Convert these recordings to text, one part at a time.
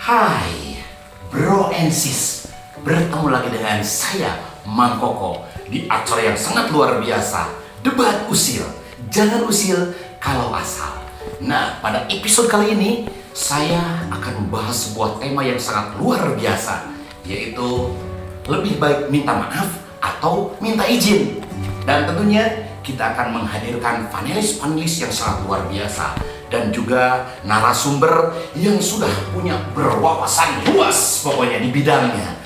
Hai, Bro and Sis. Bertemu lagi dengan saya, Mang Koko, di acara yang sangat luar biasa, Debat Usil. Jangan usil kalau asal. Nah, pada episode kali ini, saya akan membahas sebuah tema yang sangat luar biasa, yaitu lebih baik minta maaf atau minta izin. Dan tentunya kita akan menghadirkan panelis-panelis yang sangat luar biasa dan juga narasumber yang sudah punya berwawasan luas pokoknya di bidangnya.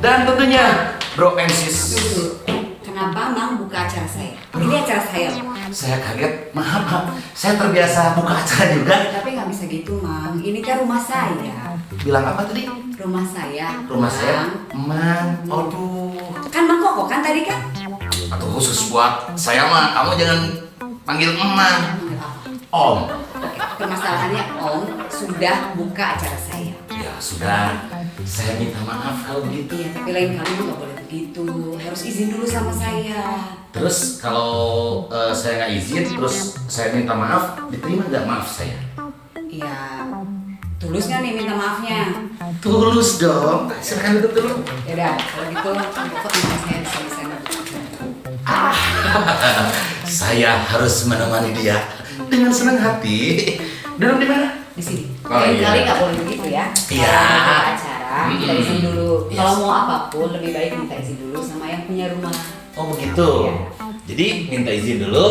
Dan tentunya Bro and Sis. Kenapa Mang buka acara saya? Ini acara saya. Saya kaget, maaf, saya terbiasa buka acara juga. Tapi nggak bisa gitu Mang, ini kan rumah saya. Bilang apa tadi? Rumah saya. Rumah saya? Mang. Man, aduh. Kan Mang Koko kan tadi kan? Atau khusus buat saya mah, kamu jangan panggil emak. Manggil apa? Om. Permasalahannya Om sudah buka acara saya. Ya sudah, saya minta maaf kalau begitu. Iya, tapi lain kali nggak boleh begitu. Harus izin dulu sama saya. Terus kalau saya nggak izin, terus saya minta maaf, diterima nggak maaf saya? Iya. Tulus nggak nih minta maafnya? Tulus dong. Silakan duduk dulu. Ya udah, kalau gitu Mang Koko minta saya di sana. Saya harus menemani dia dengan senang hati. Duduk di mana? Di sini. Oh, Lain iya. kali nggak boleh begitu ya. Iya. Kalau mau buka acara, kita izin dulu. Yes. Kalau mau apapun, lebih baik minta izin dulu sama yang punya rumah. Oh begitu. Iya. Jadi minta izin dulu,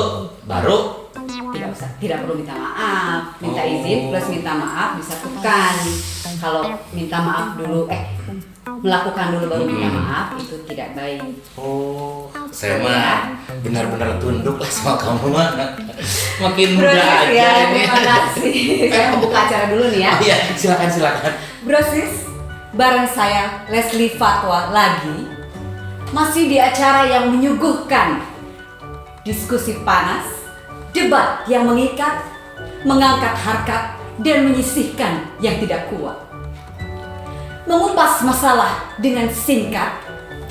baru. Tidak usah, tidak perlu minta maaf. Minta Oh. izin plus minta maaf disatukan. Kalau minta maaf dulu, melakukan dulu baru minta maaf itu tidak baik. Oh, saya mah benar-benar tunduk lah sama kamu mah. Makin muda aja ya, ini. terima kasih. Saya mau buka acara dulu nih ya. Oh, iya, silakan. Brosis, bareng saya Leslie Fatwa lagi masih di acara yang menyuguhkan diskusi panas, debat yang mengikat, mengangkat harkat dan menyisihkan yang tidak kuat. Mengupas masalah dengan singkat,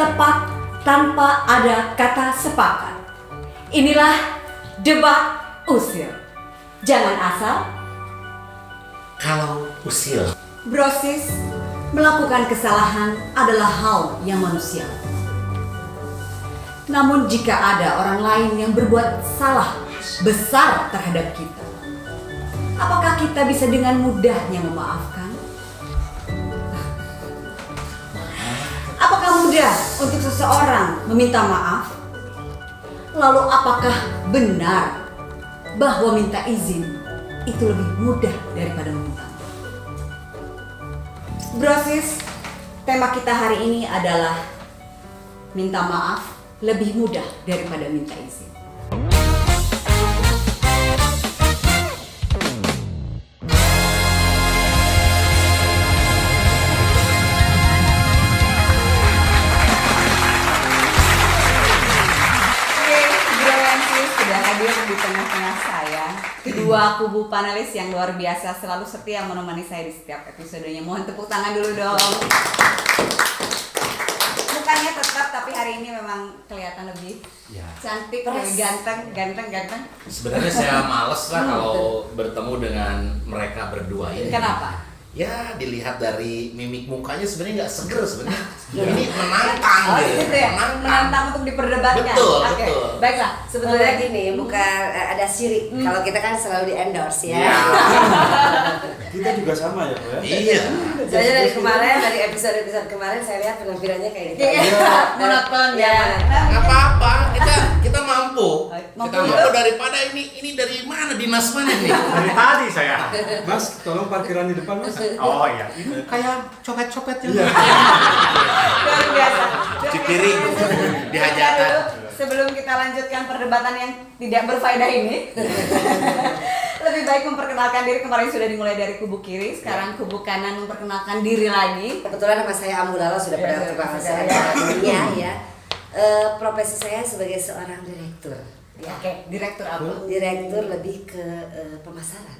tepat, tanpa ada kata sepakat. Inilah debat usil. Jangan asal. Kalau usil. Brosis, melakukan kesalahan adalah hal yang manusiawi. Namun jika ada orang lain yang berbuat salah besar terhadap kita, apakah kita bisa dengan mudahnya memaafkan? Apakah mudah untuk seseorang meminta maaf? Lalu apakah benar bahwa minta izin itu lebih mudah daripada meminta maaf? Brosis, tema kita hari ini adalah minta maaf lebih mudah daripada minta izin. Sudah hadir di tengah-tengah saya kedua kubu panelis yang luar biasa selalu setia menemani saya di setiap episodenya. Mohon tepuk tangan dulu dong. Mukanya tetap tapi hari ini memang kelihatan lebih Ya. cantik, lebih ganteng. Sebenarnya saya males lah kalau bertemu dengan mereka berdua ini. Kenapa? Ya, dilihat dari mimik mukanya sebenarnya nggak seger sebenarnya. Ini menantang Oh gitu ya, menantang untuk diperdebatkan. Betul, Oke, betul. baiklah. Sebetulnya gini, bukan ada sirik. Kalau kita kan selalu di endorse ya. Iya. Kita juga sama ya, Pak ya? Iya. Soalnya dari kemarin, dari episode kemarin saya lihat penampilannya kayak gitu. Iya, monoton ya. Nggak apa-apa, kita mampu. Mampu. Kita mampu daripada ini dari mana, dinas mana nih? Dari tadi saya. Mas, tolong parkiran di depan, Mas. Oh iya, ini kayak copet-copet Iya. Luar biasa. Cipiring dihajatan. Dulu, sebelum kita lanjutkan perdebatan yang tidak berfaedah ini, lebih baik memperkenalkan diri. Kemarin sudah dimulai dari kubu kiri, sekarang kubu kanan memperkenalkan diri lagi. Kebetulan nama saya Ambulala sudah Ya, pernah terkenal saya ya. Profesi saya sebagai seorang direktur. Ya, oke, direktur apa? Direktur lebih ke pemasaran.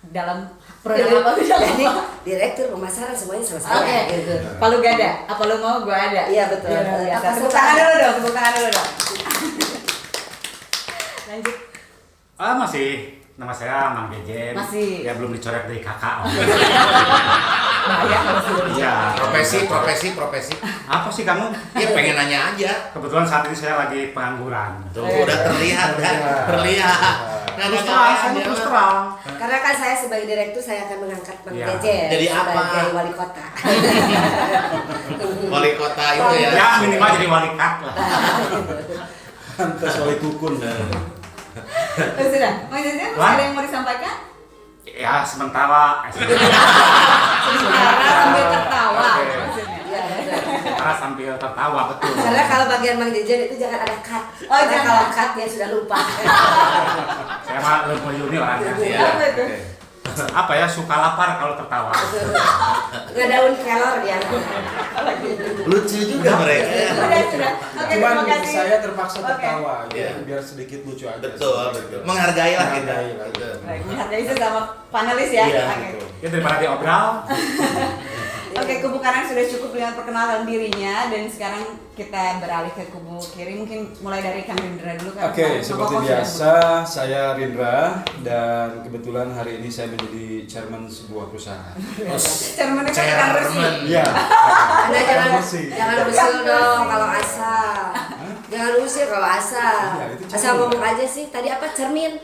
Dalam produk apa? Jadi direktur pemasaran semuanya sama saya. Oke, Gitu. Palu gada. Apa lu mau gua ada? Iya, betul. Luar biasa. Apa Tepuk saja? tangan dulu dong, tepuk tangan dulu dong. Lanjut. Masih. Nama saya Mang Jejen. Masih. Ya belum dicoret dari kakak. Bahaya kalau sudah Iya, profesi. Apa sih kamu? Ya pengen nanya aja. Kebetulan saat ini saya lagi pengangguran. Tuh, udah terlihat kan? Terlihat. Nggak ada kayaknya. Terus terang. Karena kan saya sebagai direktur saya akan mengangkat Bang Iya. Jeje Jadi apa? sebagai wali kota. Wali kota itu ya. Ya minimal jadi wali kat lah. Pantas wali kukun. Oh, sudah. Mas Jeje, masih Wah. ada yang mau disampaikan? Ya sementara. Sementara sambil tertawa. Oke. Maksudnya. Iya, benar. Sementara sambil tertawa betul. Karena kalau bagian Bang Jeje itu jangan ada cut. Oh, Karena jangan. kalau cut dia sudah lupa. Saya mah lebih Yuni orangnya. Iya. Apa itu? Apa ya, suka lapar kalau tertawa. Nggak daun kelor dia. Lucu juga mereka. Sudah. Oke, Cuman terima kasih. saya terpaksa Oke. tertawa, Iya. biar sedikit lucu aja. Betul. Menghargai lah kita. Menghargai lah. Betul. Baik, menghargai sesama panelis ya. Iya, Oke. betul. Ya daripada diobral. Oke, kubu kanan sudah cukup dengan perkenalan dirinya dan sekarang kita beralih ke kubu kiri. Mungkin mulai dari Kang Rindra dulu kan. Oke, seperti biasa saya Rindra dan kebetulan hari ini saya menjadi chairman sebuah perusahaan. Chairman itu Kang Resi. Chairman. Iya. Anda jangan Bersih. usil dong kalau asal. Jangan usil kalau asal. Iya, itu cermin. Asal ngomong aja sih. Tadi apa cermin?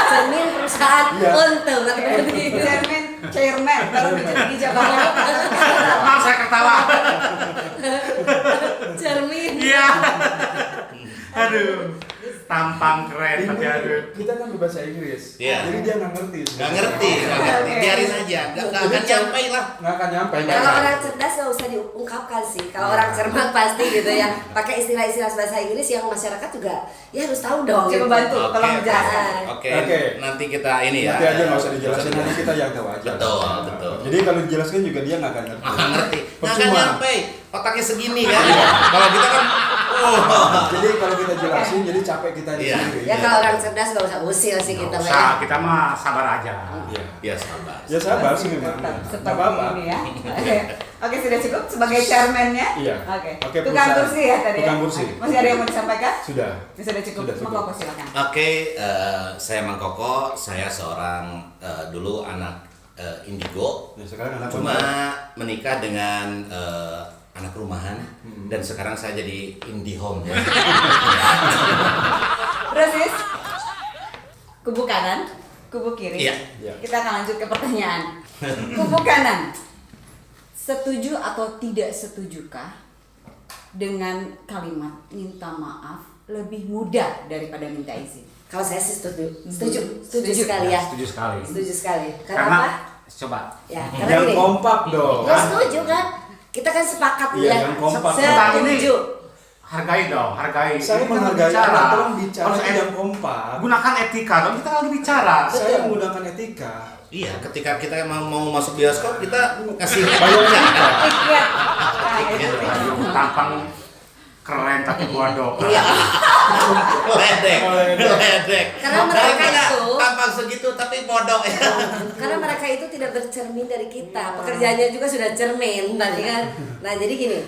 Cermin perusahaan. Iya. Untung kata berarti. Chairman, kalau di Jakarta. Maaf saya ketawa. Cermin. Iya. Aduh. Tampang keren tapi aduh. Kita kan berbahasa Inggris, Iya. jadi dia nggak ngerti. Nggak ngerti. Biarin aja. Nggak akan nyampe lah. Nggak akan nyampe. Kalau orang cerdas nggak usah diungkapkan sih. Kalau orang cermat pasti gitu ya. Pakai istilah-istilah bahasa Inggris yang masyarakat juga ya harus tahu dong. Coba gitu. bantu, tolong menjelaskan. Oke. Oke. Nanti kita ini ya. Nanti aja nggak usah dijelasin, nanti kita yang tahu aja. Betul. Jadi kalau dijelaskan juga dia nggak akan ngerti. Nggak ngerti. Nggak akan Percuma. nyampe. Otaknya segini kan. Kalau kita kan. Jadi kalau kita jelasin, jadi capek kita Iya. sendiri. Ya kalau orang cerdas nggak usah usil sih kita Nggak Mbak, ya. usah, kita mah sabar aja. Iya. Ya sabar. Ya sabar sih memang. Tetap Nggak seperti apa-apa. ini ya. Oke, sudah cukup sebagai chairman-nya. Iya. Oke. Oke, Tukang perusahaan. kursi ya tadi ya. Tukang kursi. Oke. Masih ada yang mau disampaikan? Sudah. Sudah cukup. Sudah cukup. Monggo silakan. Oke, saya Mang Koko. Saya seorang dulu anak indigo. Ya, sekarang anak Cuma apa? menikah dengan anak rumahan dan sekarang saya jadi IndiHome ya. Proses kubu kanan, kubu kiri. Iya. Iya. Kita akan lanjut ke pertanyaan. Kubu kanan, setuju atau tidak setujukah dengan kalimat minta maaf lebih mudah daripada minta izin? Kalau saya sih setuju. Setuju Setuju. sekali ya. Setuju sekali. Setuju sekali. Karena Karena apa? coba. Ya, karena Yang gini. kompak dong. Ya setuju kan? Kita kan sepakat Iya, ya. yang kompak. Setuju. Hargai dong, hargai. Saya Ini kita menghargai bicara. orang, tolong bicara Harus yang kompak. gunakan etika dong, kita lagi bicara. Saya menggunakan etika. Iya, ketika kita mau masuk bioskop kita ngasih Bayar etika. Tiket. Nah, itu. Aduh, tampang keren tapi bodoh. Iya. ledek. Karena mereka Daripada itu- tampang segitu tapi bodoh ya. Karena mereka itu tidak bercermin dari kita. Pekerjaannya juga sudah cermin, berarti kan. Nah, jadi gini.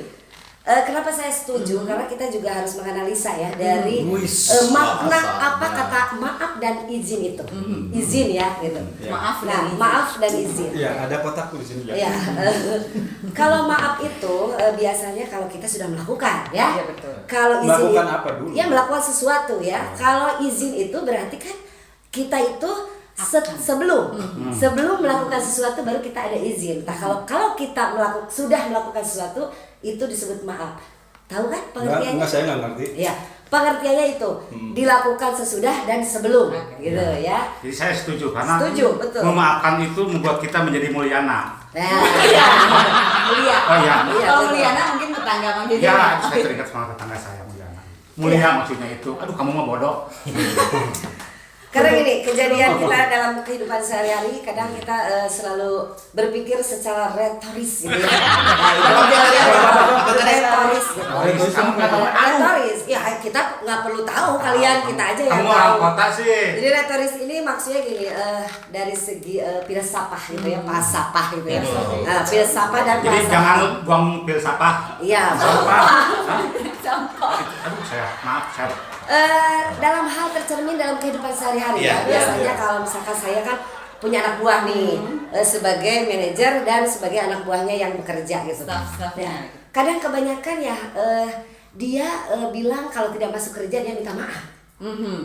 Kenapa saya setuju? Karena kita juga harus menganalisa ya dari makna bahasa. apa kata maaf dan izin itu. Izin ya gitu. Maaf Nah, dan izin. maaf dan izin. Iya, ada kotakku di sini ya. Ya, kalau maaf itu biasanya kalau kita sudah melakukan ya. Iya, betul. Kalau izin Melakukan apa dulu? Ya melakukan sesuatu ya. Kalau izin itu berarti kan kita itu sebelum melakukan sesuatu baru kita ada izin. Nah, kalau kita sudah melakukan sesuatu itu disebut maaf. Tahu kan pengertiannya? Enggak, saya nggak ngerti. Ya, pengertiannya itu dilakukan sesudah dan sebelum, gitu ya. Jadi saya setuju karena Setuju, betul. memaafkan itu membuat kita menjadi mulyana. Nah, iya, mulia. Oh iya. Iya, Kalau betul. Liana mungkin tetangga Bang Jeje. Ya, saya teringat sama tetangga saya mulyana. Mulia maksudnya itu. Aduh, kamu mah bodoh. Karena gini, kejadian kita dalam kehidupan sehari-hari kadang kita selalu berpikir secara retoris gitu ya. Retoris gitu. Kamu nggak tahu. Retoris, ya kita nggak perlu tahu, kalian kita aja yang Kamu orang tahu. kota sih. Jadi retoris ini maksudnya gini, dari segi filsafah gitu ya, falsafah gitu ya. Nah, filsafah dan Jadi falsafah. jangan buang pil sampah. Iya. Sampah. Sampah. Aduh, maaf, saya. Dalam hal tercermin dalam kehidupan sehari-hari Iya, ya. Biasanya iya. kalau misalkan saya kan punya anak buah nih sebagai manajer dan sebagai anak buahnya yang bekerja gitu. Staff-staffnya. Ya. Kadang kebanyakan ya dia bilang kalau tidak masuk kerja dia minta maaf.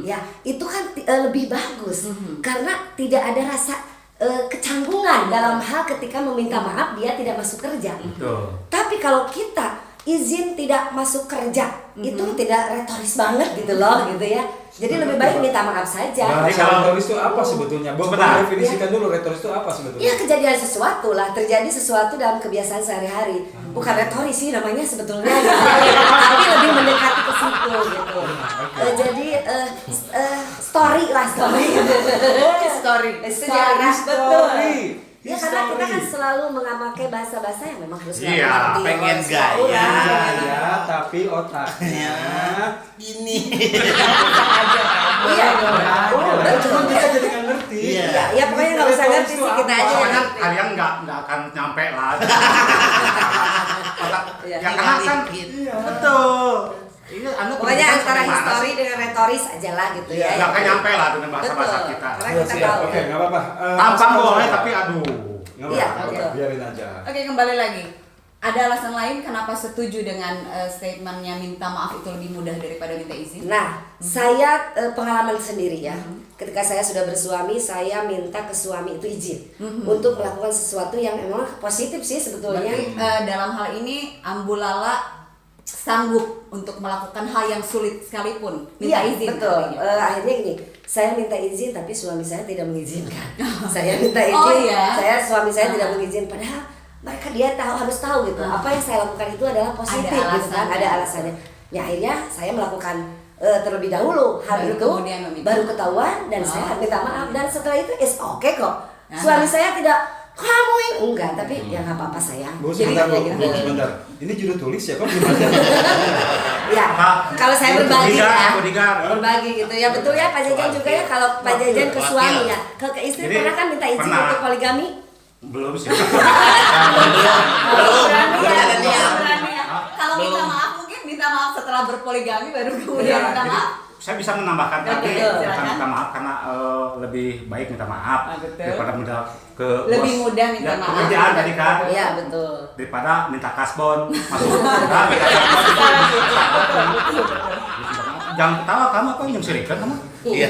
Ya, itu kan lebih bagus karena tidak ada rasa kecanggungan dalam hal ketika meminta maaf dia tidak masuk kerja. Betul. Tapi kalau kita izin tidak masuk kerja itu tidak retoris banget gitu loh gitu ya. Jadi lebih baik minta maaf saja. Bahasa retoris itu apa sebetulnya? Bos, Sebentar. definisikan dulu retoris itu apa sebetulnya? Ya kejadian sesuatu lah, terjadi sesuatu dalam kebiasaan sehari-hari. Bukan retoris sih namanya sebetulnya gitu. Tapi lebih mendekati ke situ gitu. Jadi story lah story. Story. Sejarah betul. Story. Ya karena kita kan selalu memakai bahasa-bahasa yang memang harus Iya, dimengerti pengen oleh semua gaya. orang. Ya, tapi otaknya Gini. Iya. cuma kita jadi nggak ngerti. Iya. Ya pokoknya nggak usah ngerti sih kita aja yang Soalnya ngerti. kalian nggak akan nyampe lah. Iya. Ya karena kan betul. Iya, Anda Pokoknya pendidikan antara sampai mana history sih? dengan retoris aja lah gitu ya. Nggak akan nyampe lah dengan bahasa-bahasa Betul. kita. Karena Ya, kita siap. tahu. Oke, nggak apa-apa. Tampang Mas, boleh apa? tapi aduh. Nggak Iya, apa-apa, betul. biarin aja. Oke, kembali lagi. Ada alasan lain kenapa setuju dengan statementnya minta maaf itu lebih mudah daripada minta izin? Nah, saya pengalaman sendiri ya. Ketika saya sudah bersuami, saya minta ke suami itu izin untuk melakukan sesuatu yang memang positif sih sebetulnya. Berarti dalam hal ini Ambulala sanggup untuk melakukan hal yang sulit sekalipun minta Iya, izin. betul. artinya. Akhirnya gini, saya minta izin tapi suami saya tidak mengizinkan. Saya minta izin, Oh, iya? suami saya tidak mengizinkan. Padahal mereka dia harus tahu gitu. Apa yang saya lakukan itu adalah positif Ada gitu kan, alasannya. ada alasannya. Ya akhirnya saya melakukan terlebih dahulu hal Baru itu, kemudian meminta. baru ketahuan dan Oh. saya minta maaf dan setelah itu is oke kok. Aha. Suami saya tidak kamu yang enggak, tapi ya nggak apa-apa sayang. Bu, Jadi sebentar, kayak Bu. gitu. Bu, sebentar. Ini judul tulis ya, kok gimana? Ya, kalau saya Ini berbagi bodyguard, ya, bodyguard. berbagi gitu ya, betul ya Pak Jajan juga ya kalau Pak Jajan ke Wakil. suami ya, kalau ke istri Jadi, pernah kan minta izin pernah. untuk poligami? Belum sih. Berani ya, Berani ya. berani ya. Kalau minta maaf mungkin minta maaf setelah berpoligami baru kemudian Iya, minta jadi maaf. saya bisa menambahkan Oke, tadi silakan. bukan minta maaf karena lebih baik minta maaf Ah, betul. daripada minta ke Lebih bos. mudah minta Ya, maaf. pekerjaan tadi kan Iya betul. daripada minta kasbon masuk nah, minta kasbon. Jangan ketawa kamu apa yang sirikan kamu? Iya.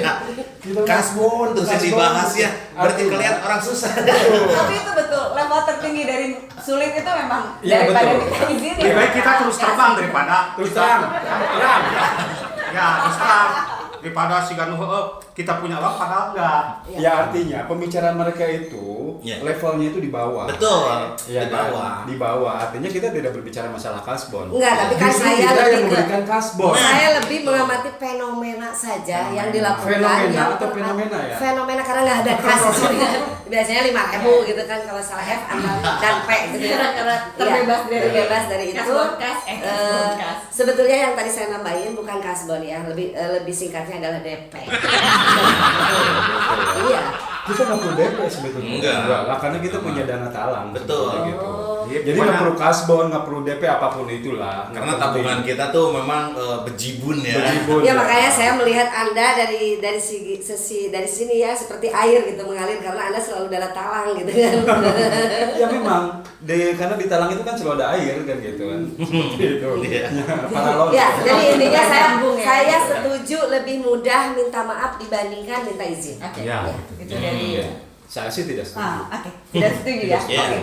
Kasbon terus yang dibahas ya. Berarti Artinya. kalian orang susah. Tapi itu betul, level tertinggi dari sulit itu memang Iya, daripada betul. minta izin. Lebih baik kita terus terbang daripada Terus terang. ya terus terang daripada si Ganuh kita punya uang padahal enggak. Ya artinya pembicaraan mereka itu Ya. levelnya itu di bawah. Betul. Ya, Di bawah. Di bawah. Artinya kita tidak berbicara masalah kasbon. Enggak, tapi kan Justru saya kita yang lebih ke memberikan kasbon. saya lebih mengamati fenomena saja yang dilakukan. Fenomena yang atau fenomena ya? Fenomena karena nggak ada kasus biasanya 5.000 gitu kan kalau salah F dan P gitu ya. Karena Iya, terbebas dari terbebas dari itu. kasbon kas, kasbon kas. Sebetulnya yang tadi saya nambahin bukan kasbon ya, lebih singkatnya adalah DP. Iya. Kita nggak perlu DP sebetulnya. Enggak. Lah, karena kita punya dana talang. Betul. sebetulnya Gitu. Iya, Jadi pokoknya- nggak perlu kasbon, nggak perlu DP apapun itulah. Karena Nggak tabungan penting. kita tuh memang bejibun ya. Bejibun, Ya makanya saya melihat Anda dari sini ya seperti air gitu mengalir karena Anda selalu dalam talang gitu kan. Ya memang karena di talang itu kan selalu ada air kan gitu kan. Seperti itu. Iya. Paralon. Ya, jadi intinya Nyambung ya. saya setuju lebih mudah minta maaf dibandingkan minta izin. Oke. Ya. Itu dari Iya. Saya sih tidak setuju. Oke. Tidak setuju ya. Iya. Oke.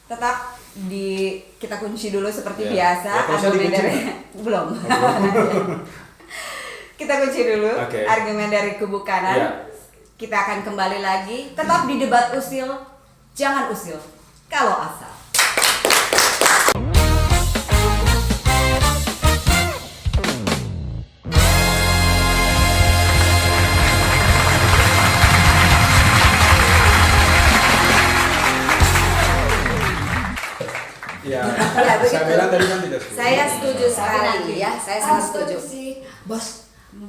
Tetap kita kunci dulu seperti Ya. biasa. Ya, kalau saya argumen dikunci dari belum. Kita kunci dulu Oke. argumen dari kubu kanan. Ya. Kita akan kembali lagi. Tetap di debat usil. Jangan usil. Kalau asal. Ya. Ya, begitu. Saya bilang tadi kan tidak setuju. Saya setuju sekali ya, saya sangat setuju. Bos,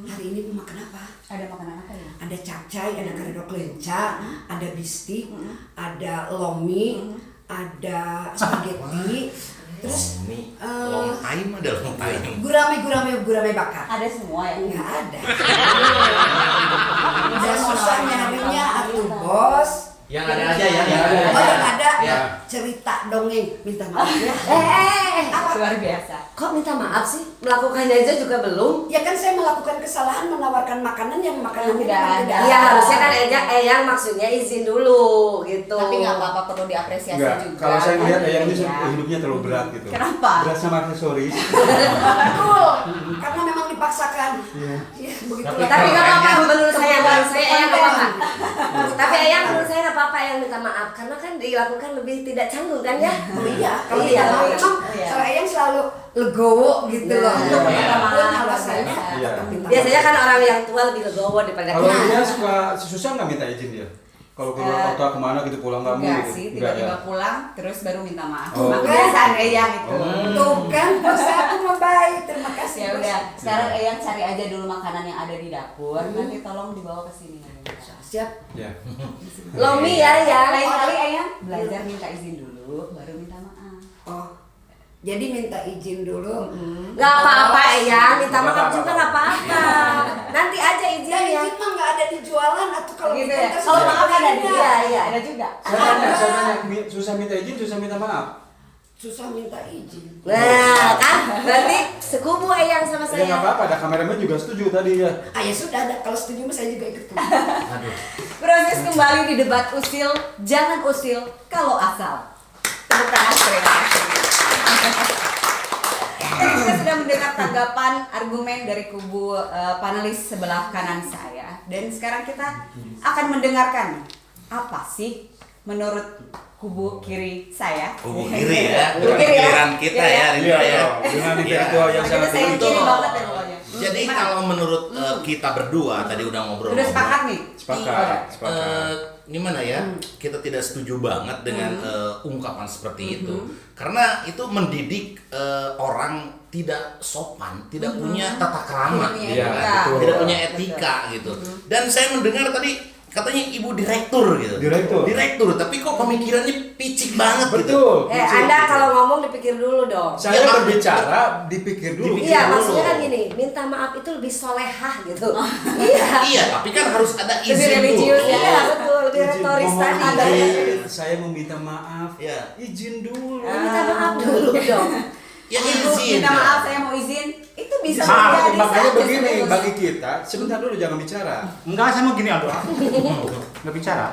hari ini mau makan apa? Ada makanan apa ya? Ada capcay, ada karedok lenca, ada bistik, ada lomi, ada spaghetti, terus Ini long time ada long time. gurame bakar. Ada semua ya. Nggak ada. Udah susah nyarinya atuh bos. Yang ada aja ya. Oh yang ada Ya. cerita dongeng minta maaf ya. Luar biasa. Kok minta maaf sih? Melakukannya aja juga belum. Ya kan saya melakukan kesalahan menawarkan makanan yang makanannya Tidak memang ada. Iya harusnya kan Eyang maksudnya izin dulu gitu. Tapi nggak apa-apa, perlu diapresiasi Enggak, juga. kalau saya melihat Eyang ini Iya. hidupnya terlalu berat gitu. Kenapa? Berat sama aksesoris. Betul, karena memang dipaksakan. Iya, begitulah. Tapi nggak apa-apa Pokoknya- menurut saya Eyang nggak apa-apa. Konten. Tapi Eyang menurut saya nggak apa-apa yang minta maaf karena kan dilakukan lebih tidak canggung kan ya. Oh iya, kalau Iya. tidak maaf memang Iya. saya yang selalu legowo gitu loh. Untuk Iya. minta maaf Iya. alasannya Iya. tetap minta Biasanya maaf. kan orang yang tua lebih legowo daripada Kalau kita. dia suka susah nggak minta izin dia? Kalau keluar kota kemana gitu pulang kamu Enggak gitu? sih, Enggak tiba-tiba ya? pulang terus baru minta maaf. Oh. Cuma kebiasaan Eyang itu. Tuh kan, bos aku mau baik. Terima kasih. Ya bos. udah, sekarang Eyang cari aja dulu makanan yang ada di dapur, nanti tolong dibawa ke sini. Siap. Ya. Lomi ya Eyang. Lain kali Eyang belajar minta izin dulu, baru minta maaf. Oh, jadi minta izin dulu. Nggak apa-apa Eyang, minta Nggak maaf apa-apa. juga nggak apa-apa. Nanti aja izin Dan ya. izin mah nggak ada di jualan atau kalau Gitu di ya. kontes Kalau juga maaf ada ada. dia, iya ada juga. Saya tanya, susah minta izin, susah minta maaf. Susah minta izin. Nah kan, berarti sekubu Eyang sama Ya nggak saya. apa-apa, ada kameramen juga setuju tadi ya. Ah ya sudah, ada. Kalau setuju mah saya juga ikut. Proses kembali di debat usil, jangan usil kalau asal. Tepuk tangan, terima kasih. Kita sudah mendengar tanggapan argumen dari kubu panelis sebelah kanan saya, dan sekarang kita akan mendengarkan apa sih menurut kubu kiri saya. Kubu kiri ya, Kubu kiri ya. pikiran kita Iya, ya, ya. Rindra ya. Dengan Iya. intelektual yang Kita sangat sayang tinggi. kiri banget ya pokoknya. Jadi Gimana? kalau menurut kita berdua tadi udah ngobrol. Udah sepakat nih? Sepakat, sepakat. Gimana ya? Kita tidak setuju banget dengan ungkapan seperti itu. Karena itu mendidik orang tidak sopan, tidak punya tata krama, Tidak punya gitu etika. kan. Betul. Tidak punya etika gitu. Dan saya mendengar tadi katanya ibu direktur gitu. Direktur. Tapi kok pemikirannya picik banget gitu. Betul. Anda kalau ngomong dipikir dulu dong. Saya Ya, berbicara, dipikir dulu. Dipikir Iya, dulu. maksudnya kan gini, minta maaf itu lebih solehah gitu. Iya. Iya, tapi kan harus ada Lebih izin religius dulu. ya. Iya, betul, lebih Izin, retoris mohon tadi. izin, saya meminta maaf. Iya. Izin dulu. Minta maaf dulu dong. Ya Ibu izin. minta maaf, saya mau izin. Itu bisa Maaf, terjadi makanya saja begini sebenarnya. bagi kita, sebentar dulu jangan bicara. Enggak, saya mau gini aduh. Nggak bicara.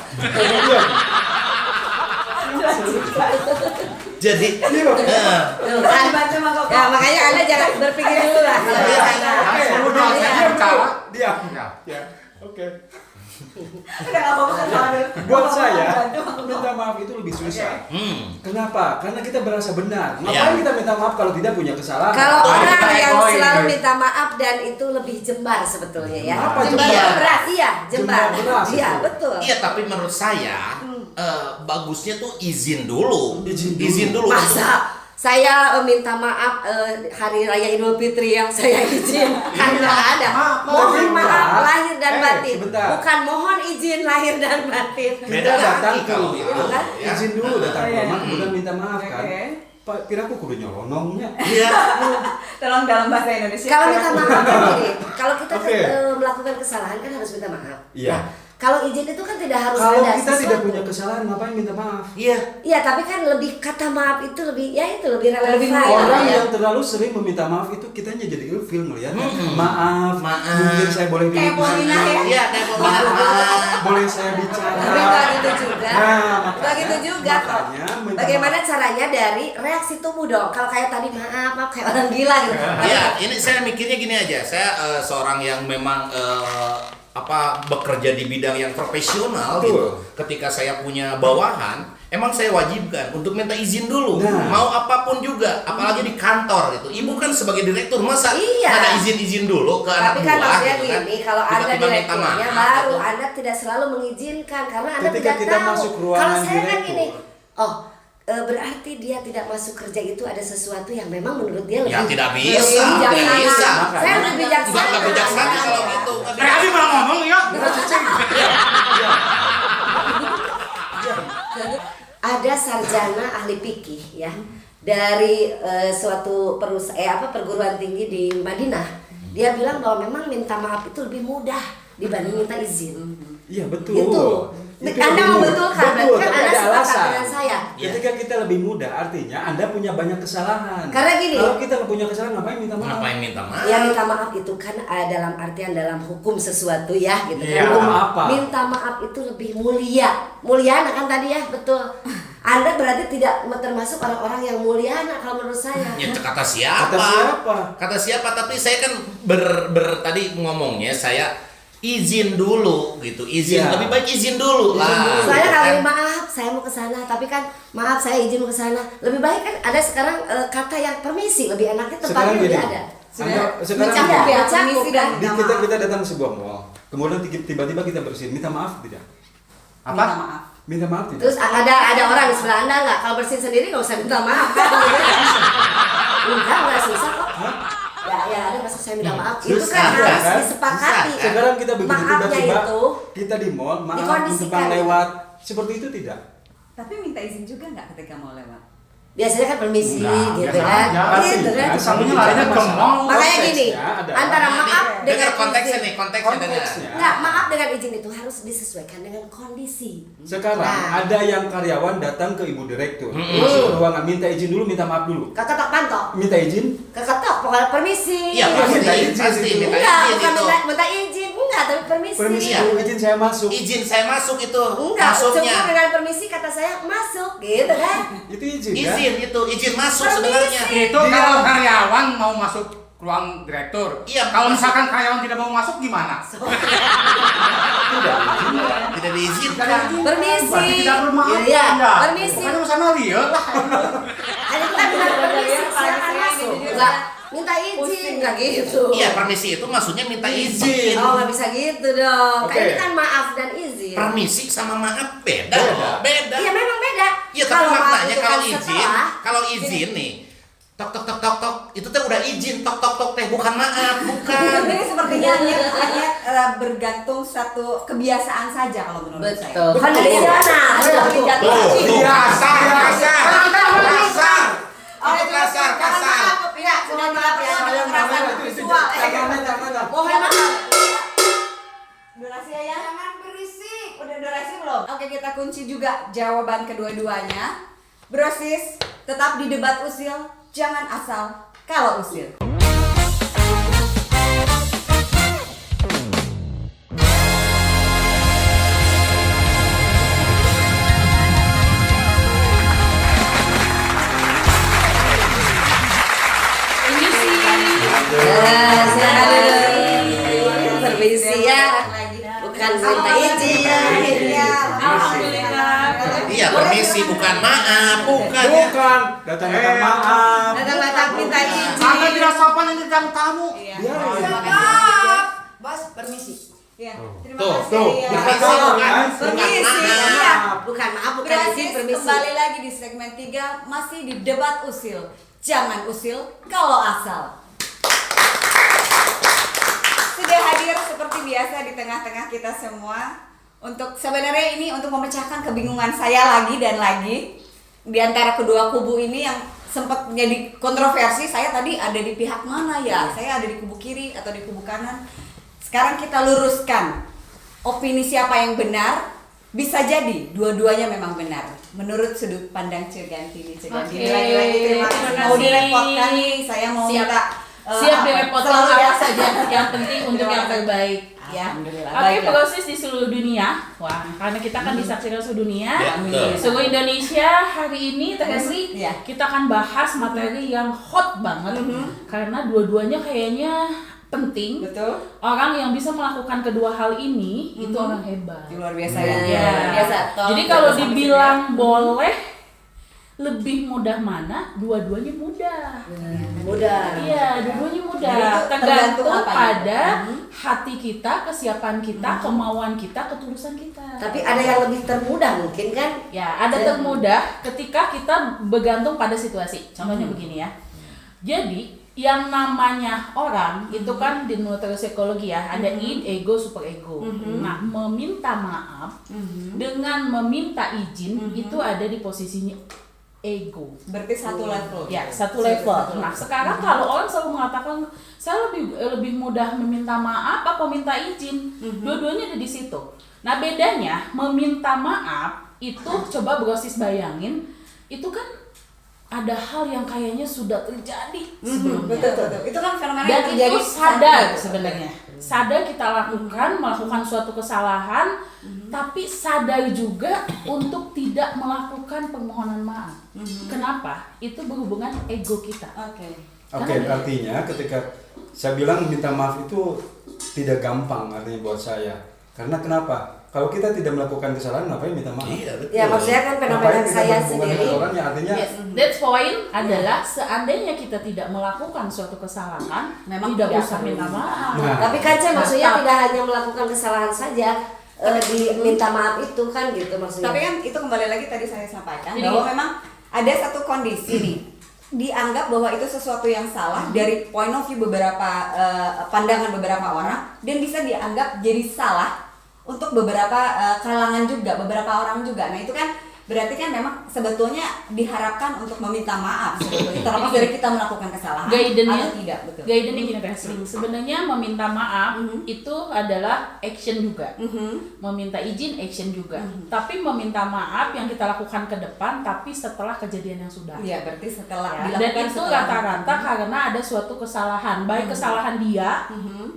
Jadi Tuh kan? Baca mah kok. Ya, makanya Anda jangan berpikir dulu lah. kalau Iya, misalnya. Oke, Saya udah, saya diam bicara. dulu. Diam. Ya. Ya, oke. Udah nggak apa-apa kan Pak. Buat saya, minta maaf itu lebih susah. Kenapa? Karena kita berasa benar. Ngapain Ya. kita minta maaf kalau tidak punya kesalahan? Kalau Oh, orang kita yang egois. selalu minta maaf dan itu lebih jembar sebetulnya ya. Apa Jembar jembar? beras, iya, jembar. Jembar beras Iya, itu. betul. iya, tapi menurut saya bagusnya tuh izin dulu. Izin dulu. Masa saya minta maaf hari raya Idul Fitri yang saya izin kan nggak ada. Mohon Sebentar. maaf lahir dan batin. Sebentar. Bukan mohon izin lahir dan batin. Kita Beda datang lagi ke kalau rumah, itu, ya. izin dulu datang ke Oh, iya. rumah, kemudian minta maaf kan. Oke. Pak, kira aku kudu nyolonongnya. Iya. Tolong dalam bahasa Indonesia. Kalau minta maaf kan gini, kalau kita Oke. melakukan kesalahan kan harus minta maaf. Iya. Nah, kalau izin itu kan tidak harus Kalau ada kita tidak sesuatu. punya kesalahan, ngapain minta maaf? Iya. Iya, tapi kan lebih kata maaf itu lebih ya itu lebih relevan. Lebih Orang Iya. yang terlalu sering meminta maaf itu kitanya jadi ilfil melihatnya. Maaf, Maaf. mungkin saya boleh Kayak Polina ya. Iya, kayak pemirsa. boleh saya bicara. Tapi nggak gitu juga. Nah, Nggak gitu juga kok. makanya minta Bagaimana maaf. caranya dari reaksi tubuh dong? Kalau kayak tadi maaf kayak orang gila gitu. Iya, ini saya mikirnya gini aja. Saya seorang yang memang bekerja di bidang yang profesional Betul. gitu. Ketika saya punya bawahan, emang saya wajibkan untuk minta izin dulu. Nah. Mau apapun juga, apalagi di kantor gitu. Ibu kan sebagai direktur, masa Iya. ada izin-izin dulu ke Tapi anak kan buah maksudnya gitu kan. gini, kalau Anda Tiba-tiba minta direkturnya maaf, baru, gitu. Anda tidak selalu mengizinkan karena Anda Ketika tidak kita tahu. masuk ruangan Kalau saya kan direktur. gini, berarti dia tidak masuk kerja itu ada sesuatu yang memang menurut dia Ya, lebih tidak bisa, lebih tidak bijaksana. bisa. Saya lebih bijaksana. Nggak bijaksana kalau gitu. Tadi malah ngomong ya. Ada sarjana ahli fikih ya dari suatu perguruan tinggi di Madinah. Dia bilang bahwa memang minta maaf itu lebih mudah dibanding minta izin. Iya betul. Gitu. Itu Anda lebih membetulkan, betul, berarti kan tapi Anda ada sepakat alasan. dengan saya. Ketika kita lebih muda, artinya Anda punya banyak kesalahan. Karena gini. Kalau kita nggak punya kesalahan, ngapain minta maaf? Ngapain minta maaf? Ya minta maaf itu kan dalam artian dalam hukum sesuatu ya gitu Iya. kan. Hukum apa? Minta maaf itu lebih mulia. Mulyana kan tadi ya, betul. Anda berarti tidak termasuk orang-orang yang mulyana kalau menurut saya. Ya kata siapa? Kata siapa? Kata siapa? Tapi saya kan tadi ngomongnya saya izin dulu gitu. Izin Ya. lebih baik izin dulu lah. Saya gitu kali kan. maaf, saya mau ke sana, tapi kan maaf saya izin mau ke sana. Lebih baik kan ada sekarang kata yang permisi, lebih enaknya tempatnya Sekarang lebih gini. ada. Sekarang mencakup gini. ya, Mencakup, permisi dan kan? minta Kita maaf. kita datang ke sebuah mall, kemudian tiba-tiba kita bersihin, minta maaf tidak? Minta Apa? maaf. Minta maaf tidak? Terus ada orang di sebelah Anda nggak? Kalau bersihin sendiri nggak usah minta maaf kan? Enggak susah kok. Ya ada masa saya minta maaf. Itu Susah, kan harus kan? disepakati. Susah. Sekarang kita begitu Maafnya tiba-tiba itu kita di mall, maaf dikondisikan. numpang lewat, seperti itu tidak? Tapi minta izin juga nggak ketika mau lewat? biasanya kan permisi Enggak, gitu biasa kan. aja. Gitu kan. Artinya, Sambungnya kalau larinya bicara ke masalah mall. Makanya gini, konteksnya adalah- antara maaf Dengar dengan konteksnya izin. nih, konteksnya dengar. Konteksnya. Enggak, maaf dengan izin itu harus disesuaikan dengan kondisi. Sekarang Nah. ada yang karyawan datang ke ibu direktur, Mm-mm. masuk ke ruangan, minta izin dulu, minta maaf dulu. Keketok pantok, Minta izin? keketok pokoknya permisi. Iya pasti, minta izin pasti itu. minta Enggak, izin bukan itu. minta izin, enggak, tapi permisi. Permisi Iya. dulu, izin saya masuk. Izin saya masuk itu Enggak, cukup masuknya. dengan permisi kata saya masuk, gitu kan? Itu izin kan? Izin itu, izin masuk Permisi. sebenarnya. Itu Dia- kalau karyawan mau masuk ruang direktur. Iya, Kalau masuk. misalkan karyawan tidak mau masuk gimana? Tidak izin. Tidak diizinkan. Permisi. Berarti tidak bermaaf. Iya, Anda. permisi. Bukan urusan dia lah. Ada kita bilang permisi, silakan masuk. Enggak, minta izin, enggak gitu. Iya, permisi itu maksudnya minta izin. Oh, nggak bisa gitu dong. Oke. Kan ini kan maaf dan izin. Permisi sama maaf beda. Beda. Beda. Iya, memang beda. Iya, tapi maaf maknanya itu kalau kan izin, setelah, kalau izin nih, tok tok tok tok tok, itu teh udah izin, tok tok tok teh bukan maaf, bukan. Ini sepertinya hanya bergantung satu kebiasaan saja kalau menurut saya. Betul. Kondisional. Kasar, kasar, kasar. Oh, Itu kasar, kasar. Ya, sudah tidak perlu ada kekerasan visual. Mohon maaf. Durasi ya? Jangan berisik. Udah durasi belum? Oke, kita kunci juga jawaban kedua-duanya. Brosis, tetap di debat usil, jangan asal kalau usil. Permisi ya. Bukan minta izin. Iya, permisi bukan maaf, bukan. Ya. Bukan. Datang-datang maaf. Datang-datang minta Anda izin. tidak sopan ini kan tamu. Iya. Maaf, Bos, permisi. Iya. Terima Tuh, kasih. tuh. ya. Permisi Betul, bukan, kan? bukan Permisi. maaf. Iya. Bukan maaf, bukan izin, Brosis, permisi. kembali lagi di segmen 3 masih di debat usil. Jangan usil kalau asal. Sudah hadir seperti biasa di tengah-tengah kita semua untuk sebenarnya ini untuk memecahkan kebingungan saya lagi dan lagi di antara kedua kubu ini yang sempat menjadi kontroversi. Saya tadi ada di pihak mana ya? Saya ada di kubu kiri atau di kubu kanan. Sekarang kita luruskan opini siapa yang benar. Bisa jadi dua-duanya memang benar menurut sudut pandang Cirgantini. Cirgantini Oke, lagi-lagi terima kasih. terima Mau kasih. direpotkan nih, saya mau Siap. minta Siap direpotkan selalu apa ya. saja yang penting untuk Terima yang kasih. terbaik ya. Alhamdulillah. Oke, Baiklah. proses di seluruh dunia. Wah, karena kita kan disaksikan seluruh dunia. Ya, betul. Seluruh Indonesia hari ini Teresi, Ya. kita akan bahas materi yang hot banget karena dua-duanya kayaknya penting. Betul. Orang yang bisa melakukan kedua hal ini itu orang hebat. Luar biasa ya. Iya. Luar biasa. Jadi kalau dibilang boleh lebih mudah mana? Dua-duanya mudah. Mudah. Iya, dua-duanya mudah. Jadi itu tergantung Tergantung apa ya? pada hati kita, kesiapan kita, kemauan kita, ketulusan kita. Tapi ada yang lebih termudah mungkin kan? Ya, ada termudah ketika kita bergantung pada situasi. Contohnya begini ya. Jadi, yang namanya orang itu kan di neuropsikologi ya, ada id, ego, superego. Nah, meminta maaf dengan meminta izin itu ada di posisinya ego. Berarti satu level. Ya, satu level. Nah, sekarang kalau orang selalu mengatakan saya lebih mudah meminta maaf apa minta izin, dua-duanya ada di situ. Nah, bedanya meminta maaf itu coba Brosis bayangin, itu kan ada hal yang kayaknya sudah terjadi sebelumnya. Betul. Itu kan fenomena Dan yang terjadi itu sadar saat- sebenarnya. Sadar kita melakukan suatu kesalahan, tapi sadar juga untuk tidak melakukan permohonan maaf. Kenapa? Itu berhubungan ego kita. Oke. Oke, artinya ketika saya bilang minta maaf itu tidak gampang artinya buat saya. Karena kenapa? Kalau kita tidak melakukan kesalahan, ngapain minta maaf? Iya, betul. Ya maksudnya kan fenomena Ngapain kita saya berhubungan sendiri. dengan orang yang artinya Yes, that's point adalah seandainya kita tidak melakukan suatu kesalahan, Memang tidak tidak usah perlu. minta maaf. Nah. Tapi kan Cek, maksudnya Nah, tidak hanya melakukan kesalahan saja, diminta maaf itu kan gitu maksudnya. Tapi kan itu kembali lagi tadi saya sampaikan Jadi bahwa gini. memang ada satu kondisi nih dianggap bahwa itu sesuatu yang salah dari point of view beberapa pandangan beberapa orang dan bisa dianggap jadi salah untuk beberapa kalangan juga, beberapa orang juga. Nah, itu kan berarti kan memang sebetulnya diharapkan untuk meminta maaf sebetulnya terlepas dari kita melakukan kesalahan Guidance-nya- atau tidak, betul. Guidance-nya gini Leslie, sebenarnya meminta maaf itu adalah action juga, meminta izin action juga. Tapi meminta maaf yang kita lakukan ke depan, tapi setelah kejadian yang sudah. Iya, berarti setelah Ya, dan dilakukan itu setelah- rata-rata karena ada suatu kesalahan, baik kesalahan dia,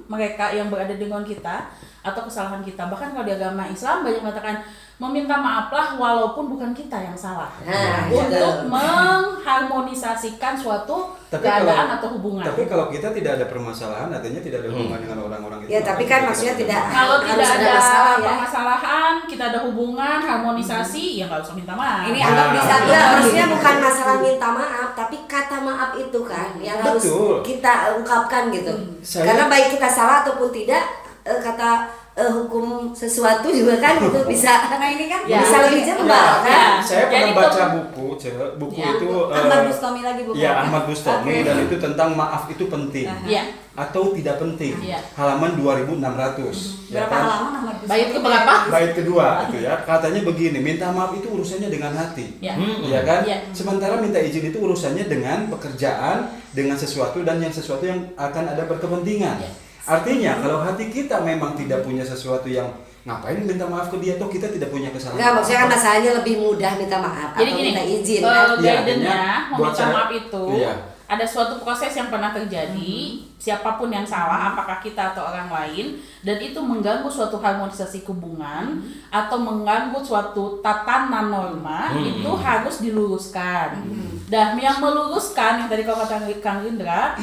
mereka yang berada di lingkungan kita, atau kesalahan kita. Bahkan kalau di agama Islam banyak mengatakan meminta maaflah walaupun bukan kita yang salah, Nah, untuk gitu. mengharmonisasikan suatu keadaan atau hubungan. Tapi kalau kita tidak ada permasalahan, artinya tidak ada hubungan dengan orang-orang itu. Ya, tapi kan maksudnya tidak Kalau harus tidak ada masalah ya. permasalahan, kita ada hubungan, harmonisasi, ya nggak usah minta maaf. Ini anggap bisa Enggak, maksudnya bukan masalah minta maaf, tapi kata maaf itu kan yang harus Betul. kita ungkapkan gitu. Saya- Karena baik kita salah ataupun tidak, kata hukum sesuatu juga kan itu bisa Karena ini kan Ya. bisa lebih jembal kan. Ya. Saya Jadi pernah baca itu- buku, buku Ya. itu Ahmad Bustami lagi bukan? Ya, Ahmad Bustami, Oke. dan itu tentang maaf itu penting Iya. atau tidak penting. Iya. Halaman 2600. Ya Berapa kan? halaman Ahmad Bustami? Bait ke berapa? Bait kedua itu ya. Katanya begini, minta maaf itu urusannya dengan hati. Ya. Ya kan? Iya. Sementara minta izin itu urusannya dengan pekerjaan, dengan sesuatu dan yang sesuatu yang akan ada berkepentingan. Iya. Artinya kalau hati kita memang tidak punya sesuatu yang ngapain minta maaf ke dia, toh kita tidak punya kesalahan. Enggak, maksudnya kan masalahnya lebih mudah minta maaf Jadi atau gini, minta izin Iya, kan. guidance-nya artinya buat meminta saya- maaf itu Iya. ada suatu proses yang pernah terjadi, siapapun yang salah, apakah kita atau orang lain, dan itu mengganggu suatu harmonisasi hubungan atau mengganggu suatu tatanan norma, itu harus diluruskan. Dan yang meluruskan, yang tadi kau kata Kang Rindra,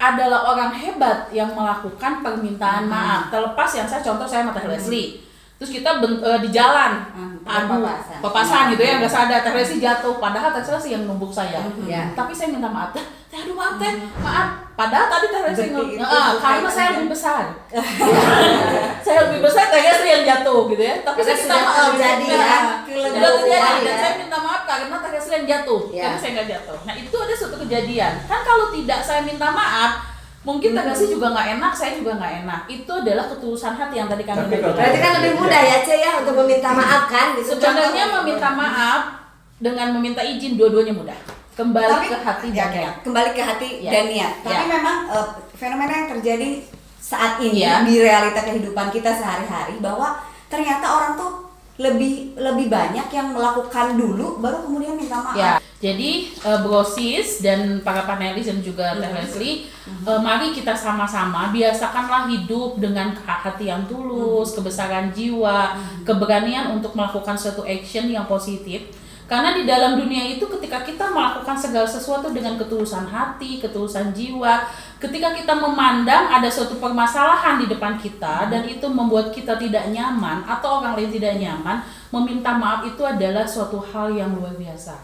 adalah orang hebat yang melakukan permintaan maaf. Terlepas yang contoh saya sama Teh Leslie. Terus kita di jalan, aduh, Papasan. papasan gitu ya, nggak sadar Teh Leslie jatuh, padahal Teh Leslie yang numbuk saya. Ya. Tapi saya minta maaf, Teh, aduh maaf Teh, maaf. Padahal tadi Teh Leslie Berarti itu karena bukan saya kan? lebih besar. Saya lebih besar, Teh Leslie yang jatuh gitu ya. Tapi Karena saya minta sudah maaf. terjadi Ya, ya. sudah terjadi, dan Ya. saya minta maaf karena Teh Leslie yang jatuh, Ya. tapi saya nggak jatuh. Nah itu ada suatu kejadian. Kan kalau tidak saya minta maaf, mungkin Teh Leslie juga nggak enak, saya juga nggak enak. Itu adalah ketulusan hati yang tadi kami Tapi kalau- Berarti kan lebih mudah ya Ce ya untuk meminta maaf kan gitu. Sebenarnya Contoh. meminta maaf dengan meminta izin dua-duanya mudah. Kembali ke hati ya, dan oke. niat. Kembali ke hati Ya. dan niat. Tapi Ya. memang fenomena yang terjadi saat ini Ya. di realita kehidupan kita sehari-hari bahwa ternyata orang tuh lebih banyak yang melakukan dulu baru kemudian minta maaf. Ya, jadi Brosis dan para panelis dan juga Teh Leslie, mari kita sama-sama biasakanlah hidup dengan hati yang tulus, kebesaran jiwa, keberanian untuk melakukan suatu action yang positif. Karena di dalam dunia itu ketika kita melakukan segala sesuatu dengan ketulusan hati, ketulusan jiwa, ketika kita memandang ada suatu permasalahan di depan kita dan itu membuat kita tidak nyaman atau orang lain tidak nyaman, meminta maaf itu adalah suatu hal yang luar biasa.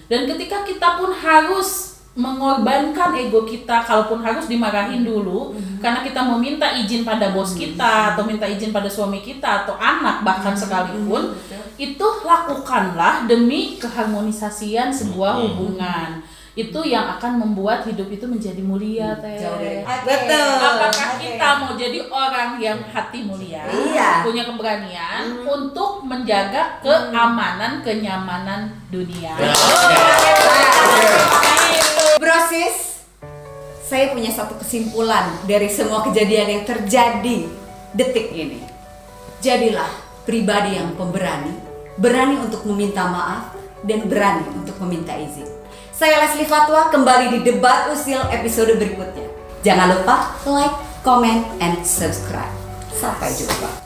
Dan ketika kita pun harus mengorbankan ego kita, kalaupun harus dimarahin dulu karena kita meminta izin pada bos kita atau minta izin pada suami kita atau anak bahkan sekalipun, itu lakukanlah demi keharmonisasian sebuah hubungan. Itu yang akan membuat hidup itu menjadi mulia, Teh. Jauh dari Betul. Apakah Oke. kita mau jadi orang orang yang hati mulia, Iya. punya keberanian untuk menjaga keamanan, kenyamanan dunia. Brosis, saya punya satu kesimpulan dari semua kejadian yang terjadi detik ini. Jadilah pribadi yang pemberani, berani untuk meminta maaf, dan berani untuk meminta izin. Saya Leslie Fatwa, kembali di Debat Usil episode berikutnya. Jangan lupa like, comment, and subscribe. Sampai jumpa.